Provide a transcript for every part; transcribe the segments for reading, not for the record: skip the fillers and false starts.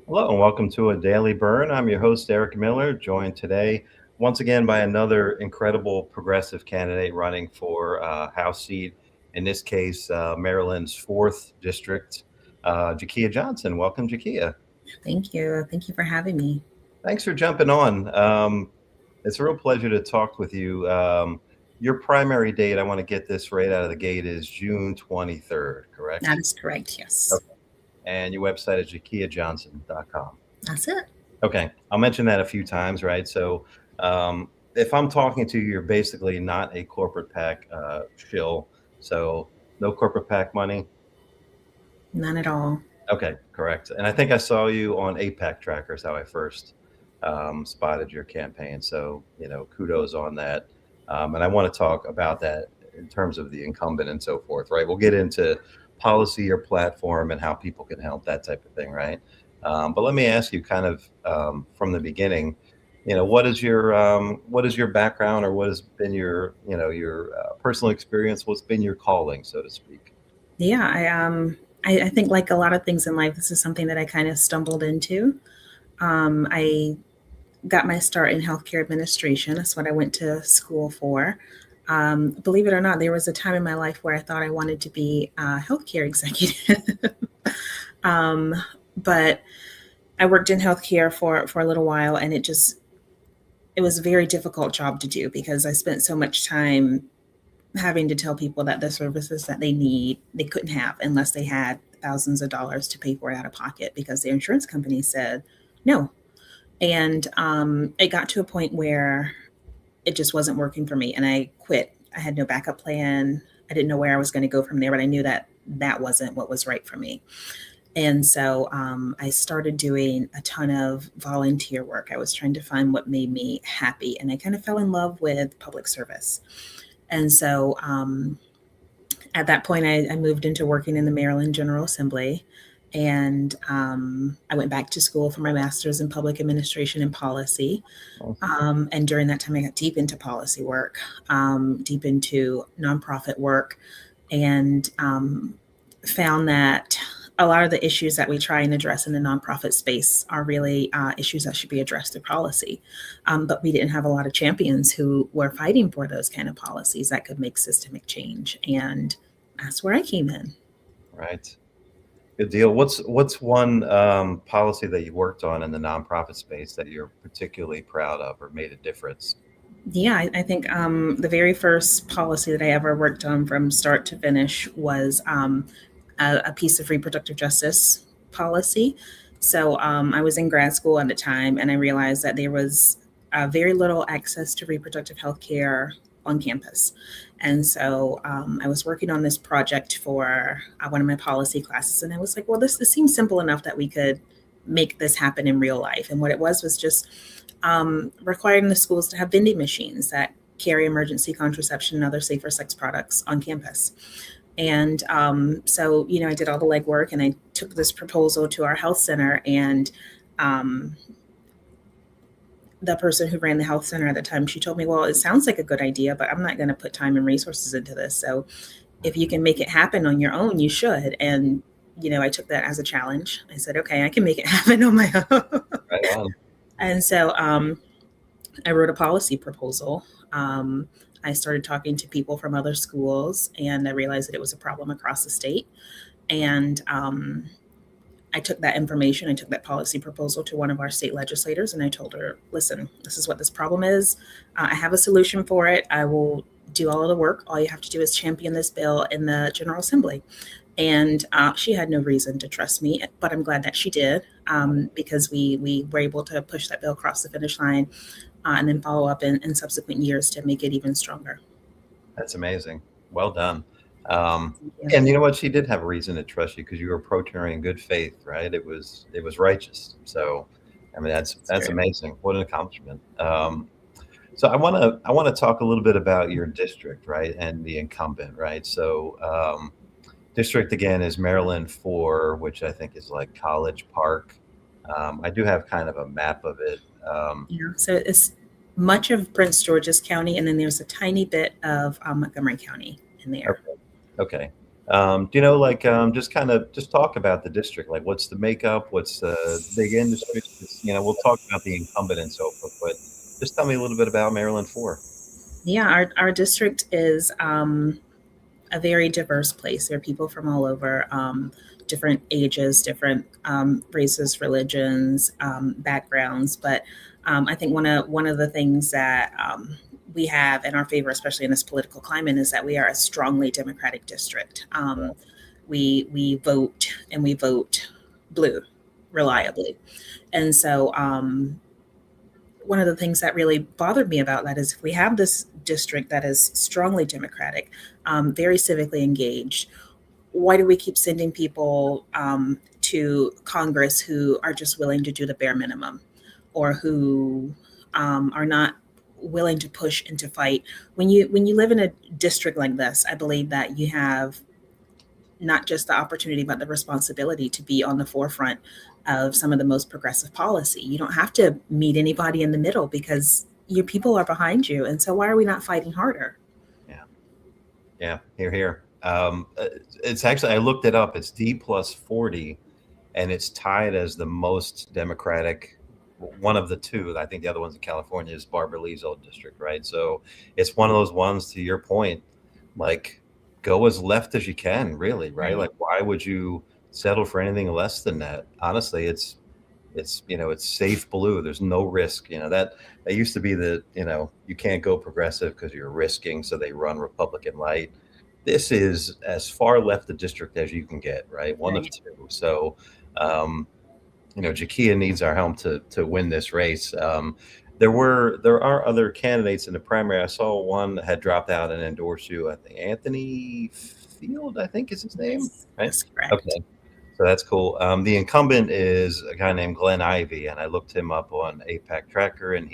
Hello and welcome to a Daily Burn. I'm your host, Eric Miller, joined today once again by another incredible progressive candidate running for House seat, in this case, Maryland's 4th District, Jakeya Johnson. Welcome, Jakeya. Thank you. Thank you for having me. Thanks for jumping on. It's a real pleasure to talk with you. Your primary date, I want to get this right out of the gate, is June 23rd, That correct? is correct. Yes. Okay. And your website is jakeyajohnson.com. That's it. Okay, I'll mention that a few times, right? So, if I'm talking to you, you're basically not a corporate PAC shill. So, no corporate PAC money. None at all. Okay, correct. And I think I saw you on AIPAC trackers how I first spotted your campaign. So, kudos on that. And I want to talk about that in terms of the incumbent and so forth, right? We'll get into policy or platform and how people can help, that type of thing, right? But let me ask you kind of from the beginning, what is your background, or what has been your, your personal experience? What's been your calling, so to speak? Yeah. I think like a lot of things in life, this is something that I kind of stumbled into. I got my start in healthcare administration. That's what I went to school for. Believe it or not, there was a time in my life where I thought I wanted to be a healthcare executive. um, but I worked in healthcare for a little while, and it was a very difficult job to do because I spent so much time having to tell people that the services that they need they couldn't have unless they had thousands of dollars to pay for it out of pocket because the insurance company said no. And it got to a point where it just wasn't working for me, and I quit. I had no backup plan. I didn't know where I was going to go from there, but I knew that that wasn't what was right for me. And so I started doing a ton of volunteer work. I was trying to find what made me happy, and I kind of fell in love with public service. And so at that point, I moved into working in the Maryland General Assembly. And I went back to school for my master's in public administration and policy. And during that time, I got deep into policy work, deep into nonprofit work, and found that a lot of the issues that we try and address in the nonprofit space are really issues that should be addressed through policy. But we didn't have a lot of champions who were fighting for those kind of policies that could make systemic change. And that's where I came in. Right. Good deal. What's one policy that you worked on in the nonprofit space that you're particularly proud of or made a difference? Yeah, I think the very first policy that I ever worked on from start to finish was a piece of reproductive justice policy. So I was in grad school at the time, and I realized that there was very little access to reproductive health care on campus. And so I was working on this project for one of my policy classes, and I was like, well, this seems simple enough that we could make this happen in real life. And what it was just requiring the schools to have vending machines that carry emergency contraception and other safer sex products on campus. And so, I did all the legwork, and I took this proposal to our health center. And um, the person who ran the health center at the time, she told me, well, it sounds like a good idea, but I'm not going to put time and resources into this. So if you can make it happen on your own, you should. And, I took that as a challenge. I said, okay, I can make it happen on my own. Right on. And so I wrote a policy proposal. I started talking to people from other schools, and I realized that it was a problem across the state. And I took that information, I took that policy proposal to one of our state legislators, and I told her, listen, this is what this problem is. I have a solution for it. I will do all of the work. All you have to do is champion this bill in the General Assembly. And she had no reason to trust me, but I'm glad that she did, because we were able to push that bill across the finish line, and then follow up in subsequent years to make it even stronger. That's amazing. Well done. Um, Yeah, and you know what? She did have a reason to trust you because you were approaching her in good faith, right? It was righteous. So, I mean, that's that's true. amazing. What an accomplishment. So I want to talk a little bit about your district, right, and the incumbent, right? So, district again is Maryland 4, which I think is like College Park. I do have kind of a map of it. Yeah. So it's much of Prince George's County, and then there's a tiny bit of Montgomery County in there. Okay. Okay. Do you know, like, just kind of just talk about the district, like what's the makeup, what's the big industries? We'll talk about the incumbent and so forth, but just tell me a little bit about Maryland 4. Yeah, our district is a very diverse place. There are people from all over, different ages, different races, religions, backgrounds. But I think one of the things that we have in our favor, especially in this political climate, is that we are a strongly Democratic district. We vote and we vote blue reliably, and so one of the things that really bothered me about that is if we have this district that is strongly Democratic, very civically engaged, why do we keep sending people to Congress who are just willing to do the bare minimum or who are not willing to push and to fight? When you live in a district like this, I believe that you have not just the opportunity but the responsibility to be on the forefront of some of the most progressive policy. You don't have to meet anybody in the middle because your people are behind you. And so why are we not fighting harder? Yeah. Yeah. Here, here. It's actually, I looked it up. It's D plus 40, and it's tied as the most Democratic, one of the two. I think the other one's in California is Barbara Lee's old district, right? So it's one of those ones, to your point, like, go as left as you can, really, right? Right. Like, why would you settle for anything less than that? Honestly, it's safe blue. There's no risk. That used to be you can't go progressive because you're risking, so they run Republican light. This is as far left the district as you can get, right? One of Right. two. So, um, Jakeya needs our help to win this race. There are other candidates in the primary. I saw one that had dropped out and endorsed you. I think Anthony Field, I think is his name, Yes, right? that's correct. Okay, so that's cool. The incumbent is a guy named Glenn Ivy, and I looked him up on AIPAC Tracker, and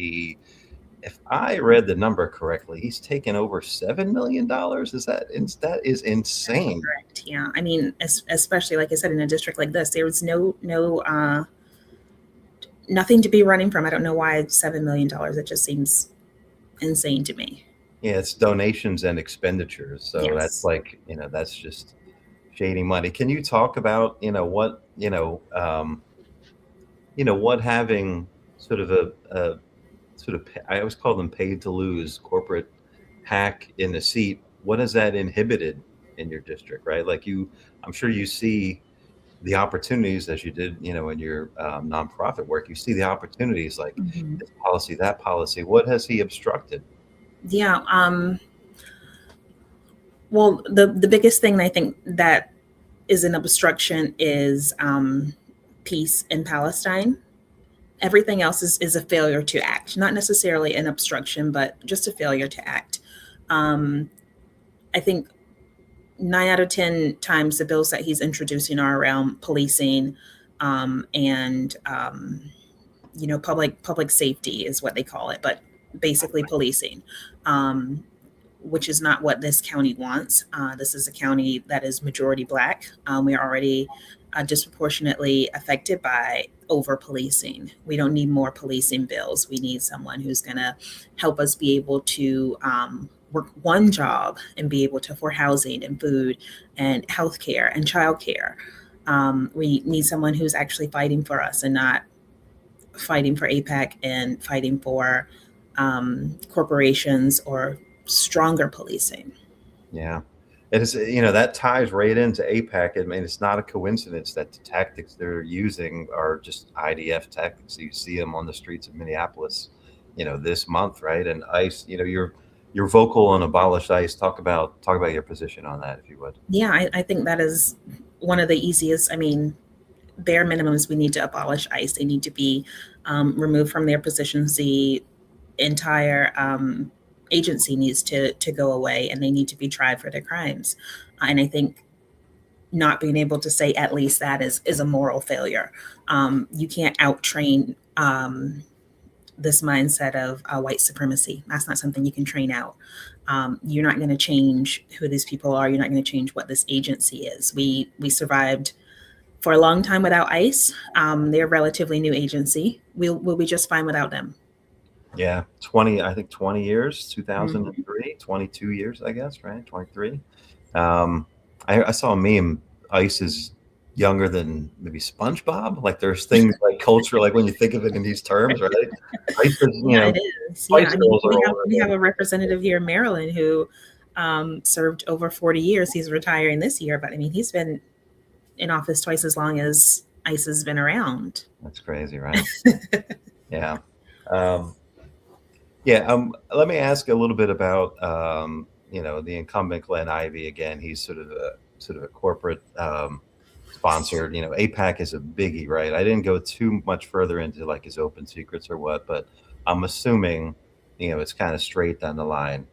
if I read the number correctly, he's taken over $7 million. That is That's insane. correct. Yeah. I mean, especially like I said, in a district like this, there was no nothing to be running from. I don't know why $7 million. It just seems insane to me. Yeah, it's donations and expenditures. So that's Yes. like, that's just shady money. Can you talk about, what having sort of a sort of, I always call them paid to lose corporate hack in the seat. What has that inhibited in your district, right? Like I'm sure you see the opportunities as you did, in your nonprofit work. You see the opportunities like Mhm. this policy, that policy. What has he obstructed? Yeah. Well, the biggest thing I think that is an obstruction is peace in Palestine. Everything else is a failure to act, not necessarily an obstruction, but just a failure to act. Um, I think 9 out of 10 times the bills that he's introducing are around policing and public safety is what they call it, but basically policing. Um, which is not what this county wants. This is a county that is majority Black. We are already disproportionately affected by over policing. We don't need more policing bills. We need someone who's going to help us be able to work one job and be able to afford housing and food and healthcare and childcare. We need someone who's actually fighting for us and not fighting for APAC and fighting for corporations or stronger policing. Yeah. It is, that ties right into APAC. I mean, it's not a coincidence that the tactics they're using are just IDF tactics. You see them on the streets of Minneapolis, this month, right? And ICE, you're vocal on Abolish ICE. Talk about your position on that, if you would. Yeah, I think that is one of the easiest. I mean, bare minimums, we need to abolish ICE. They need to be removed from their positions. The entire agency needs to go away and they need to be tried for their crimes. And I think not being able to say at least that is a moral failure. You can't out train this mindset of white supremacy. That's not something you can train out. You're not going to change who these people are. You're not going to change what this agency is. We survived for a long time without ICE. They're a relatively new agency. We'll be just fine without them. Yeah, 20, I think 20 years, Mhm. 2003, 22 years, I guess, right? 23. Um, I saw a meme. ICE is younger than maybe SpongeBob. Like there's things like culture, like when you think of it in these terms, right? ICE is, Yeah, it is. Yeah, Spice I mean, Girls are older we have than. a representative here in Maryland who served over 40 years. He's retiring this year, but I mean, he's been in office twice as long as ICE has been around. That's crazy, right? Yeah. Um, yeah. Let me ask a little bit about the incumbent Glenn Ivy again. He's sort of a corporate sponsored. APAC is a biggie, right? I didn't go too much further into like his open secrets or what, but I'm assuming it's kind of straight down the line.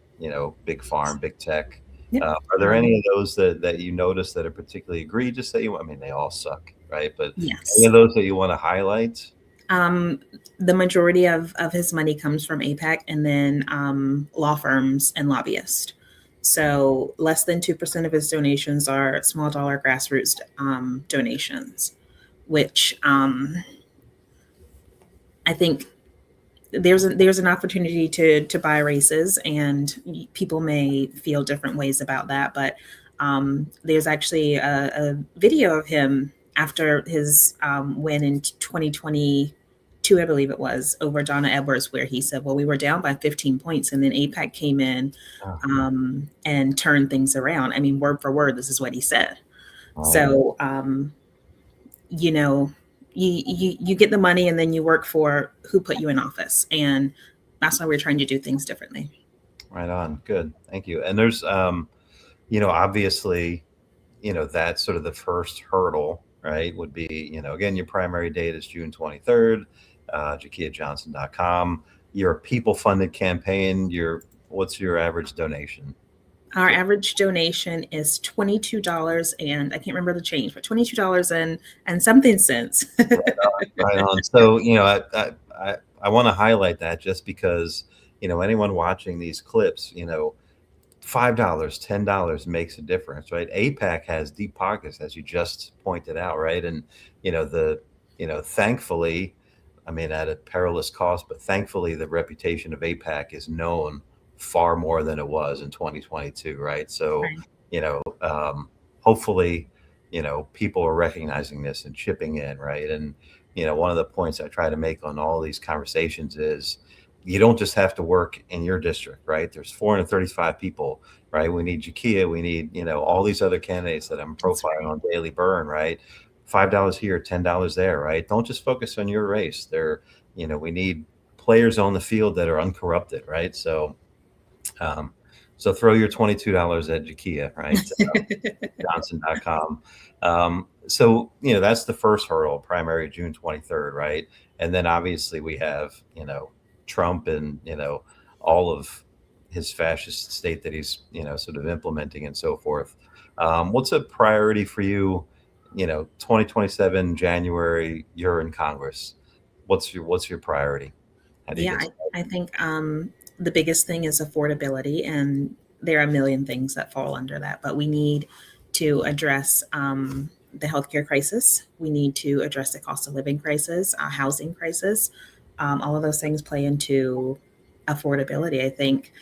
Big farm, big tech. Yep. Are there any of those that you notice that are particularly egregious that I mean, they all suck, right? But any Yes. of those that you want to highlight? Um, the majority of his money comes from APAC and then law firms and lobbyists. So less than 2% of his donations are small dollar grassroots donations, which I think there's an opportunity to buy races, and people may feel different ways about that. But there's actually a video of him after his win in 2022, I believe it was, over Donna Edwards, where he said, "Well, we were down by 15 points, and then APAC came in Oh, and turned things around." I mean, word for word, this is what he said. right, So you know, you get the money and then you work for who put you in office, and that's why we're trying to do things differently. right on. Good, thank you. And there's, obviously, that's sort of the first hurdle, right? Would be, again, your primary date is June 23rd. JakeyaJohnson.com. You're a people-funded campaign. What's your average donation? Our average donation is $22, and I can't remember the change, but $22 and something cents. Right on. So, I want to highlight that just because, anyone watching these clips, $5, $10 makes a difference, right? APAC has deep pockets, as you just pointed out, right? And thankfully, I mean, at a perilous cost, but thankfully, the reputation of APAC is known far more than it was in 2022, right? So, Right. hopefully, people are recognizing this and chipping in, right? And one of the points I try to make on all these conversations is you don't just have to work in your district, right? There's 435 people, right? We need Jakeya, we need, all these other candidates that I'm That's profiling right. on Daily Bern, right? $5 here, $10 there, right? Don't just focus on your race. We need players on the field that are uncorrupted, right? Um, so throw your $22 at Jakeya, right? Johnson.com. So, that's the first hurdle, primary June 23rd, right? And then obviously we have, Trump and, all of his fascist state that he's, sort of implementing and so forth. What's a priority for you? 2027 January, you're in Congress. What's your priority? How do you Yeah, get started? I think the biggest thing is affordability, and there are a million things that fall under that. But we need to address the healthcare crisis. We need to address the cost of living crisis, housing crisis. All of those things play into affordability. I think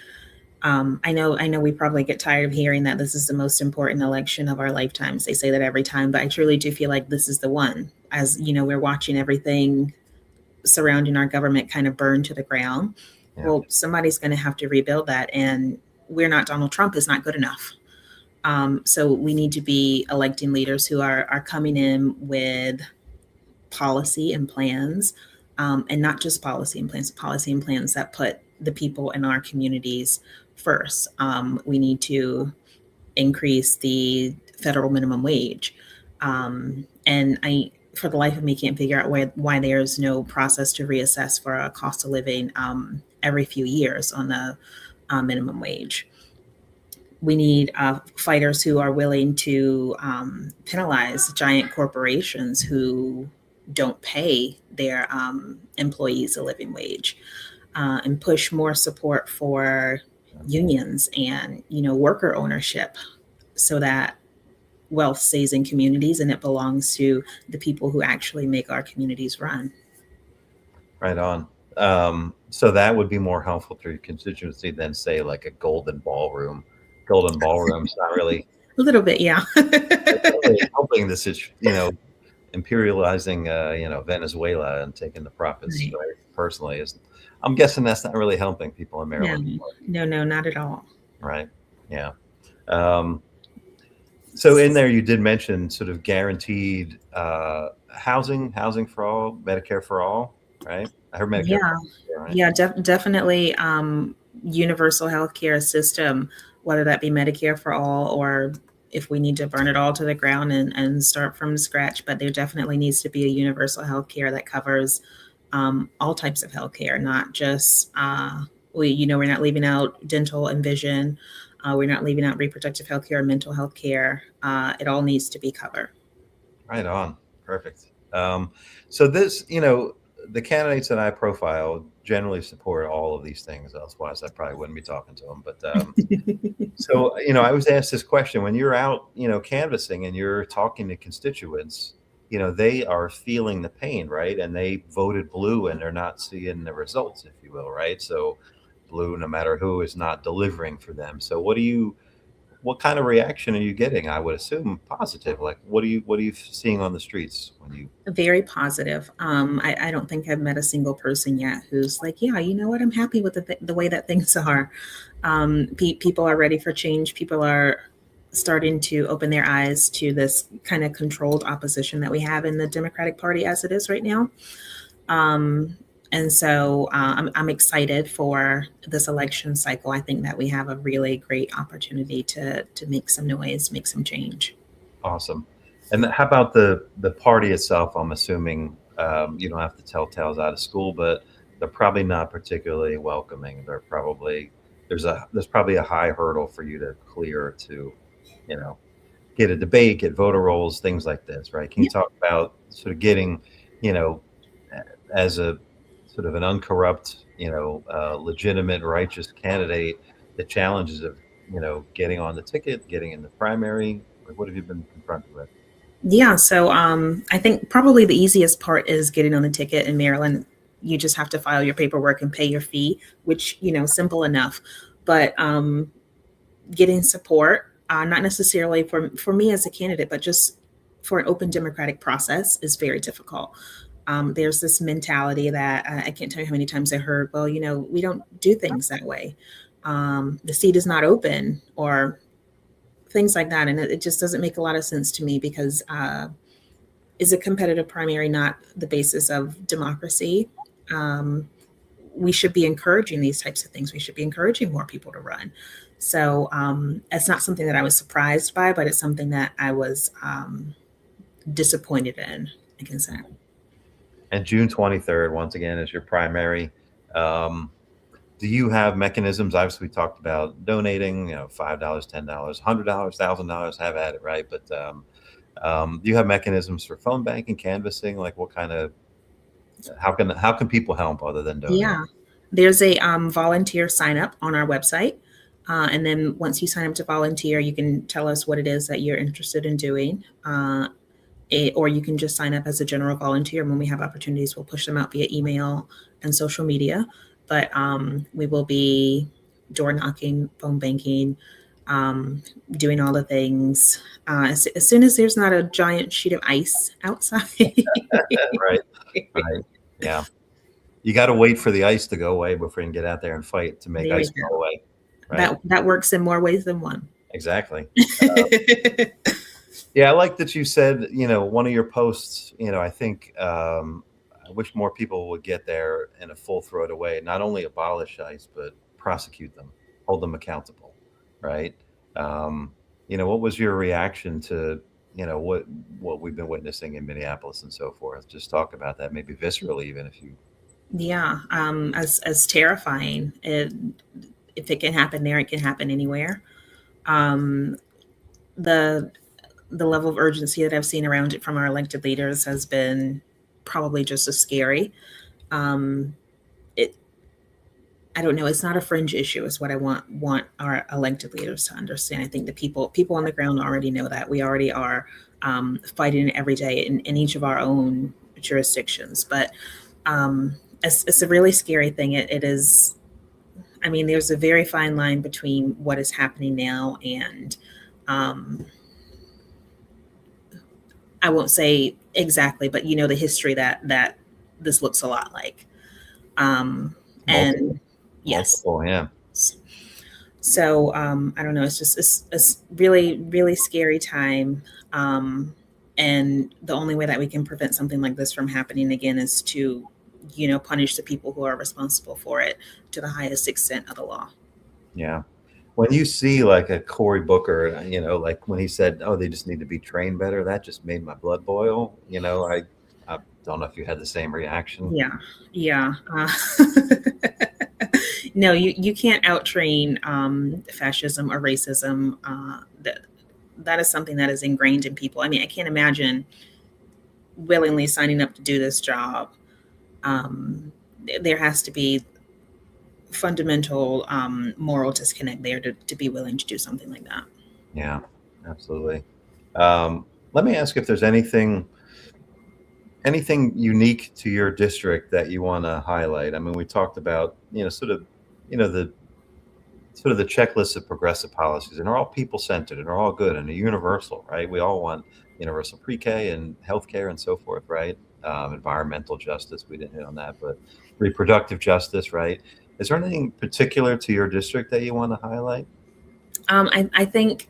I know we probably get tired of hearing that this is the most important election of our lifetimes. They say that every time, but I truly do feel like this is the one. As you know, we're watching everything surrounding our government kind of burn to the ground. Yeah, Well, somebody's going to have to rebuild that, and we're not. Donald Trump is not good enough. So we need to be electing leaders who are coming in with policy and plans, and not just policy and plans that put the people in our communities first. We need to increase the federal minimum wage. And I, for the life of me, can't figure out why there's no process to reassess for a cost of living every few years on the minimum wage. We need fighters who are willing to penalize giant corporations who don't pay their employees a living wage, and push more support for unions and worker ownership, so that wealth stays in communities and it belongs to the people who actually make our communities run. right on. So that would be more helpful to your constituency than say like a golden ballroom. Golden ballroom's not really. A little bit, yeah. Really helping this, imperializing, Venezuela and taking the profits, Right. right, personally is, I'm guessing that's not really helping people in No, Maryland, no, no, not at all. right? Yeah. Um, so in there, you did mention sort of guaranteed housing for all, Medicare for all, right? I heard Medicare Yeah, for all, right? yeah, definitely. Universal healthcare system, whether that be Medicare for all or if we need to burn it all to the ground and start from scratch. But there definitely needs to be a universal healthcare that covers all types of healthcare, not just we're not leaving out dental and vision. We're not leaving out reproductive healthcare, mental health care. It all needs to be covered. Right on. Perfect. So this, the candidates that I profile generally support all of these things. Otherwise, I probably wouldn't be talking to them. But so, I was asked this question when you're out, canvassing and you're talking to constituents, they are feeling the pain, right? And they voted blue and they're not seeing the results, if you will, right? So blue, no matter who, is not delivering for them. So what kind of reaction are you getting? I would assume positive. Like, what are you seeing on the streets when you? Very positive. I don't think I've met a single person yet who's like, yeah, you know what, I'm happy with the way that things are. People are ready for change. People are starting to open their eyes to this kind of controlled opposition that we have in the Democratic Party as it is right now. Um, and so I'm excited for this election cycle. I think that we have a really great opportunity to make some noise, make some change. Awesome. And how about the party itself? I'm assuming you don't have to tell tales out of school, but they're probably not particularly welcoming. There's probably a high hurdle for you to clear to, you know, get a debate, get voter rolls, things like this, right? Can you Yeah. talk about sort of getting, you know, as a sort of an uncorrupt, legitimate, righteous candidate, the challenges of, getting on the ticket, getting in the primary? Like, what have you been confronted with? Yeah, so I think probably the easiest part is getting on the ticket in Maryland. You just have to file your paperwork and pay your fee, which, simple enough. But getting support, not necessarily for me as a candidate, but just for an open democratic process is very difficult. There's this mentality that I can't tell you how many times I heard, well, we don't do things that way. The seat is not open, or things like that. And it just doesn't make a lot of sense to me because is a competitive primary not the basis of democracy? Um, we should be encouraging these types of things. We should be encouraging more people to run. So it's not something that I was surprised by, but it's something that I was disappointed in, I can say. And June 23rd, once again, is your primary. Um, do you have mechanisms? Obviously, we talked about donating, $5, $10, $100, $1,000, have at it, right? But do you have mechanisms for phone banking, canvassing? Like, what kind of, how can people help other than donating? Yeah, there's a volunteer sign up on our website. And then once you sign up to volunteer, you can tell us what it is that you're interested in doing. Or you can just sign up as a general volunteer. When we have opportunities, we'll push them out via email and social media. But we will be door knocking, phone banking, doing all the things. As soon as there's not a giant sheet of ice outside. Right, right, yeah. You got to wait for the ice to go away before you can get out there and fight to make There we ice go. go away, right? That works in more ways than one. Exactly. Yeah, I like that you said, one of your posts, I think I wish more people would get there in a full throated way, not only abolish ICE, but prosecute them, hold them accountable, right? What was your reaction to, what we've been witnessing in Minneapolis and so forth? Just talk about that, maybe viscerally, even if you. Yeah, as terrifying. If it can happen there, it can happen anywhere. Um, the the level of urgency that I've seen around it from our elected leaders has been probably just as scary. Um, it I don't know. It's not a fringe issue. Is what I want our elected leaders to understand. I think the people on the ground already know that. We already are fighting it every day in each of our own jurisdictions. But it's a really scary thing. It is. I mean, there's a very fine line between what is happening now and Um, I won't say exactly, but the history that this looks a lot like. Um, Multiple, and yes, multiple, yeah. so I don't know. It's just it's really really scary time. Um, and the only way that we can prevent something like this from happening again is to, punish the people who are responsible for it to the highest extent of the law. Yeah. When you see like a Cory Booker, like when he said, "Oh, they just need to be trained better," that just made my blood boil. I don't know if you had the same reaction. Yeah, yeah. No, you can't out train fascism or racism. That is something that is ingrained in people. I mean, I can't imagine willingly signing up to do this job. There has to be fundamental moral disconnect there to be willing to do something like that. Yeah, absolutely. Let me ask if there's anything unique to your district that you want to highlight. I mean, we talked about, the sort of the checklist of progressive policies, and they're all people centered and they're all good and they're universal, right? We all want universal pre-K and healthcare and so forth, right? Environmental justice, we didn't hit on that, but reproductive justice, right? Is there anything particular to your district that you want to highlight? I think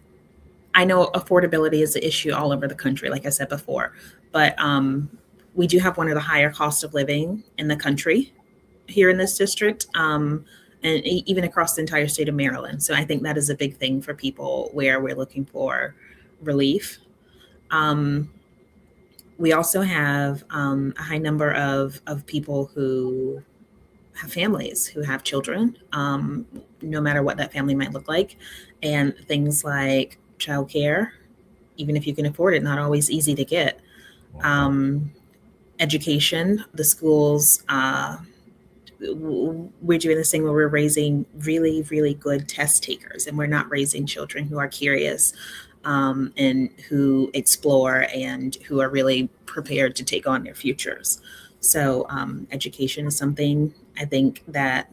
I know affordability is an issue all over the country, like I said before, but we do have one of the higher cost of living in the country here in this district, and even across the entire state of Maryland. So I think that is a big thing for people where we're looking for relief. Um, we also have a high number of people who have families, who have children, no matter what that family might look like, and things like childcare, even if you can afford it, not always easy to get. Um, Education, the schools. We're doing this thing where we're raising really, really good test takers, and we're not raising children who are curious, and who explore and who are really prepared to take on their futures. So, education is something I think that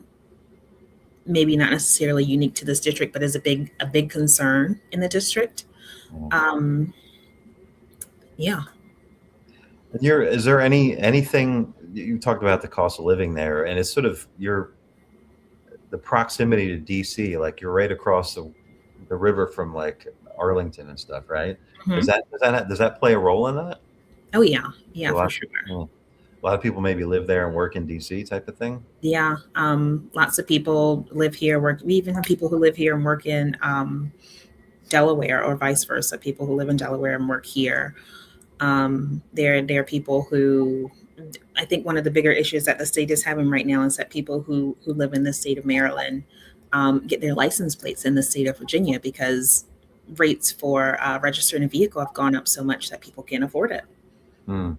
maybe not necessarily unique to this district, but is a big concern in the district. Um, yeah. Is there anything you talked about the cost of living there, and it's sort of the proximity to DC, like you're right across the river from like Arlington and stuff, right? Mhm. Does that play a role in that? Oh yeah, yeah, A for lot, sure. a lot of people maybe live there and work in DC type of thing. Yeah, lots of people live here. Work. We even have people who live here and work in Delaware, or vice versa. People who live in Delaware and work here. There are people who, I think one of the bigger issues that the state is having right now is that people who live in the state of Maryland get their license plates in the state of Virginia because rates for registering a vehicle have gone up so much that people can't afford it. Hmm.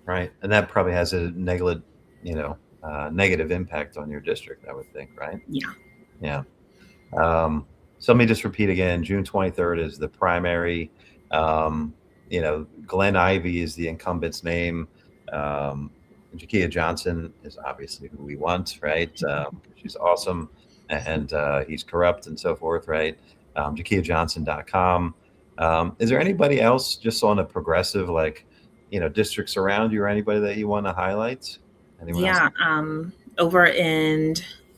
Right, and that probably has a negative impact on your district, I would think, right? Yeah. Yeah. So let me just repeat again. June 23rd is the primary. Glenn Ivy is the incumbent's name. Jakeya Johnson is obviously who we want, right? She's awesome, and he's corrupt and so forth, right? JakeyaJohnson.com. Is there anybody else just on a progressive, like, districts around you, or anybody that you want to highlight? Anyone else? Yeah. Over in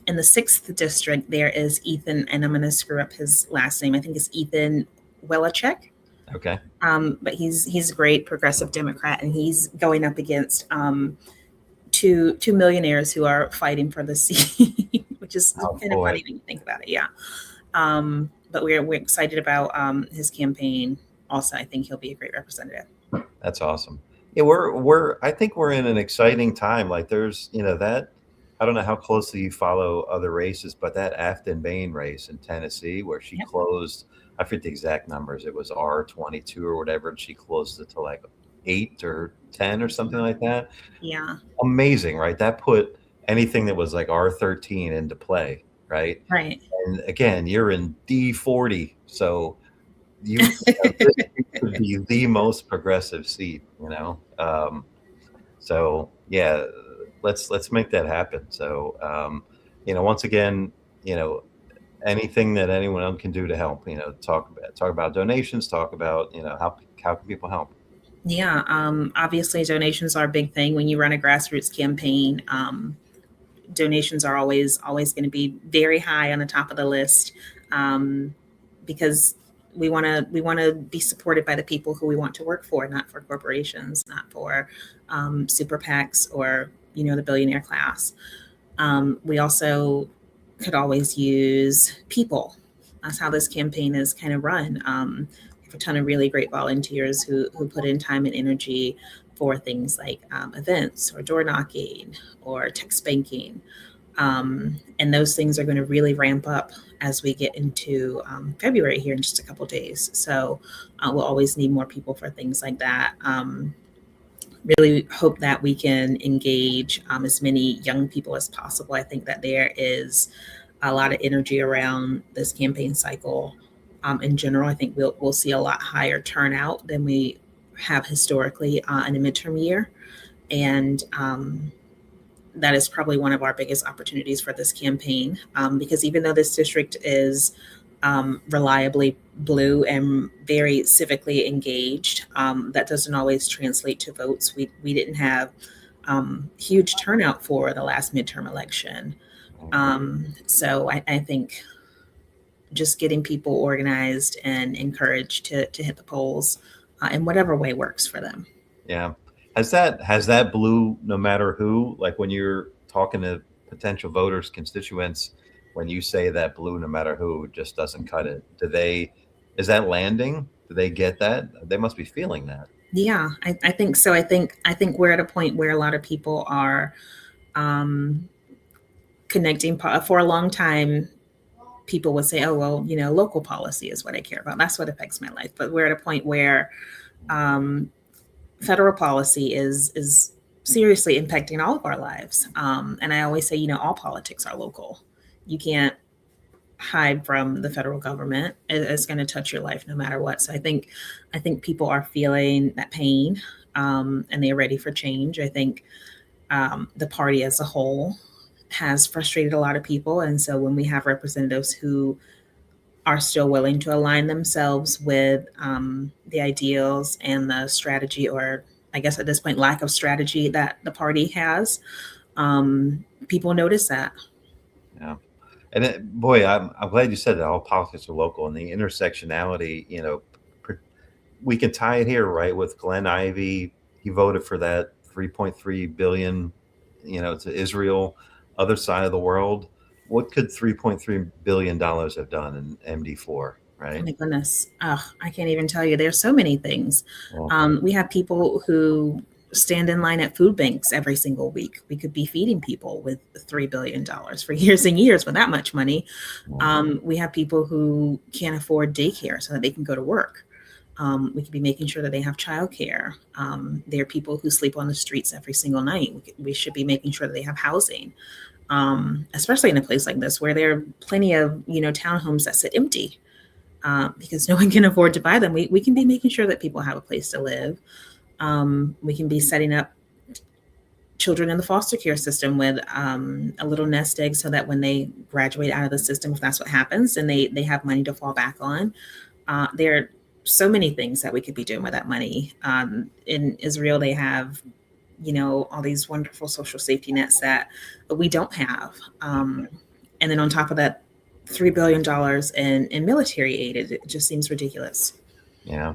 the sixth district, there is Ethan, and I'm going to screw up his last name. I think it's Ethan Welachek. Okay. But he's a great progressive Democrat, and he's going up against two millionaires who are fighting for the seat, which is Oh kind of boy. funny when you think about it. Yeah. But we're excited about his campaign. Also, I think he'll be a great representative. That's awesome. Yeah, I think we're in an exciting time. Like there's, that I don't know how closely you follow other races, but that Afton Bain race in Tennessee where she Yep. closed, I forget the exact numbers. It was R22 or whatever, and she closed it to like 8 or 10 or something like that. Yeah. Amazing, right? That put anything that was like R13 into play, right? Right. And again, you're in D40, so this could be the most progressive seat, so yeah, let's make that happen. So once again, you know anything that anyone else can do to help, talk about donations, talk about, how can people help? Yeah, obviously donations are a big thing when you run a grassroots campaign. Donations are always going to be very high on the top of the list, um, because we want to be supported by the people who we want to work for, not for corporations, not for super PACs or the billionaire class. We also could always use people. That's how this campaign is kind of run. We have a ton of really great volunteers who put in time and energy for things like events or door knocking or text banking. And those things are going to really ramp up as we get into February here in just a couple days. So we'll always need more people for things like that. Really hope that we can engage as many young people as possible. I think that there is a lot of energy around this campaign cycle. In general, I think we'll see a lot higher turnout than we have historically in a midterm year, and that is probably one of our biggest opportunities for this campaign, because even though this district is reliably blue and very civically engaged, that doesn't always translate to votes. We didn't have huge turnout for the last midterm election. So I think just getting people organized and encouraged to hit the polls in whatever way works for them. Yeah. Has that blue, no matter who, like when you're talking to potential voters, constituents, when you say that blue, no matter who, just doesn't cut it, is that landing? Do they get that? They must be feeling that. Yeah, I think so. I think we're at a point where a lot of people are um, connecting. For a long time, people would say, "Oh, well, local policy is what I care about. That's what affects my life." But we're at a point where um, federal policy is seriously impacting all of our lives. And I always say, all politics are local. You can't hide from the federal government. It's going to touch your life no matter what. So I think people are feeling that pain, and they're ready for change. I think the party as a whole has frustrated a lot of people, and so when we have representatives who are still willing to align themselves with the ideals and the strategy, or I guess at this point, lack of strategy that the party has, people notice that. Yeah. And boy, I'm glad you said that all politics are local, and the intersectionality. We can tie it here, right, with Glenn Ivey. He voted for that 3.3 billion, to Israel, other side of the world. What could $3.3 billion have done in MD-04, Oh right? my goodness. I can't even tell you. There's so many things. Well, We have people who stand in line at food banks every single week. We could be feeding people with $3 billion for years and years with that much money. We have people who can't afford daycare so that they can go to work. We could be making sure that they have childcare. There are people who sleep on the streets every single night. We should be making sure that they have housing, especially in a place like this where there are plenty of townhomes that sit empty because no one can afford to buy them. We can be making sure that people have a place to live. We can be setting up children in the foster care system with a little nest egg so that when they graduate out of the system, if that's what happens, then they have money to fall back on. There are so many things that we could be doing with that money. In Israel, they have all these wonderful social safety nets that we don't have. And then on top of that, $3 billion in military aid, it just seems ridiculous. yeah,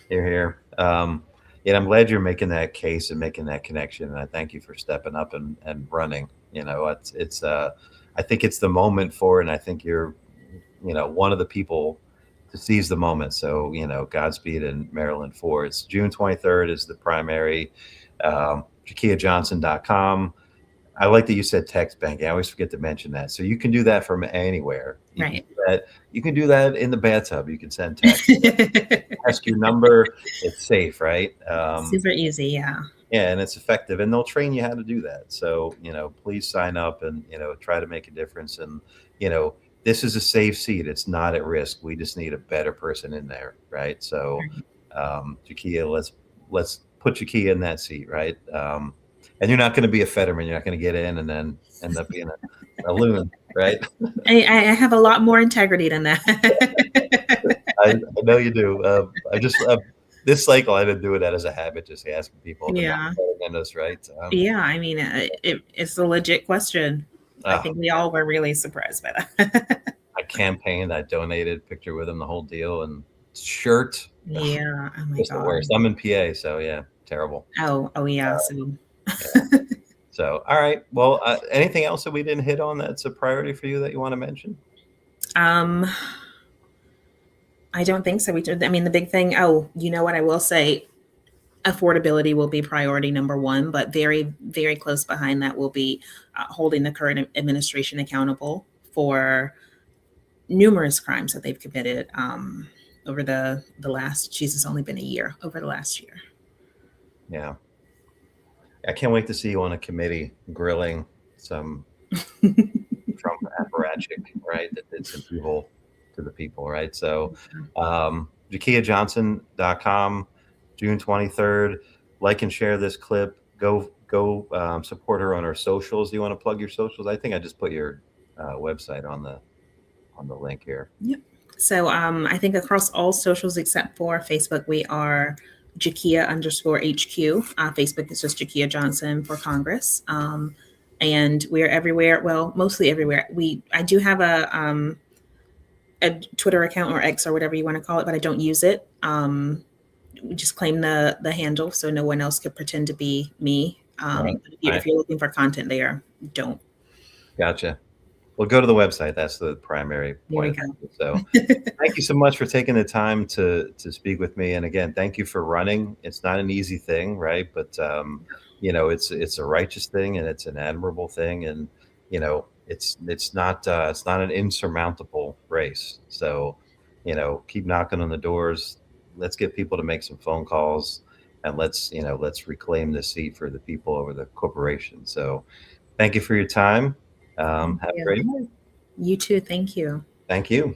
here. And I'm glad you're making that case and making that connection. And I thank you for stepping up and running. I think it's the moment for it. And I think you're, one of the people to seize the moment. So, Godspeed in Maryland for it's June 23rd is the primary. JakeyaJohnson.com. I like that you said text banking. I always forget to mention that. So you can do that from anywhere. Right. You can do that in the bathtub. You can send text, ask your number. It's safe, right? Super easy. Yeah. Yeah, and it's effective, and they'll train you how to do that. So, please sign up and, try to make a difference. And, this is a safe seat. It's not at risk. We just need a better person in there, right? So, Jakeya, let's put Jakeya in that seat, right? And you're not going to be a Fetterman. You're not going to get in and then end up being a loon. right? I have a lot more integrity than that. I know you do. I just this cycle I've been doing that as a habit, just asking people to not Yeah. vote in us, right? Yeah. I mean, it's a legit question. I Oh, think we all were really surprised by that. I campaigned, I donated, picture with him, the whole deal, and shirt. Yeah. Oh my Just the God. worst. I'm in PA, so yeah, terrible. Oh yeah. So Yeah. So, all right. Well, anything else that we didn't hit on that's a priority for you that you want to mention? um I don't think so. I mean, the big thing, oh, you know what I will say, affordability will be priority number one, but very, very close behind that will be holding the current administration accountable for numerous crimes that they've committed over the last, geez, it's only been a year, over the last year. Yeah. I can't wait to see you on a committee grilling some Trump apparatchik, right? That did some evil to the people, right? So, JakeyaJohnson.com, June 23rd. Like and share this clip. Go support her on her socials. Do you want to plug your socials? I think I just put your website on the link here. Yep. So I think across all socials except for Facebook, we are Jakeya_HQ. Facebook is just Jakeya Johnson for Congress. And we're everywhere. Well, mostly everywhere. I do have a Twitter account or X or whatever you want to call it, but I don't use it. We just claim the handle so no one else could pretend to be me. Right. If you're looking for content there, don't. Gotcha. Well, go to the website. That's the primary point. So thank you so much for taking the time to speak with me. And again, thank you for running. It's not an easy thing, right? But, it's a righteous thing and it's an admirable thing. And, it's not an insurmountable race. So, keep knocking on the doors. Let's get people to make some phone calls and let's reclaim the seat for the people over the corporation. So thank you for your time. Have a great night. You too. Thank you. Thank you.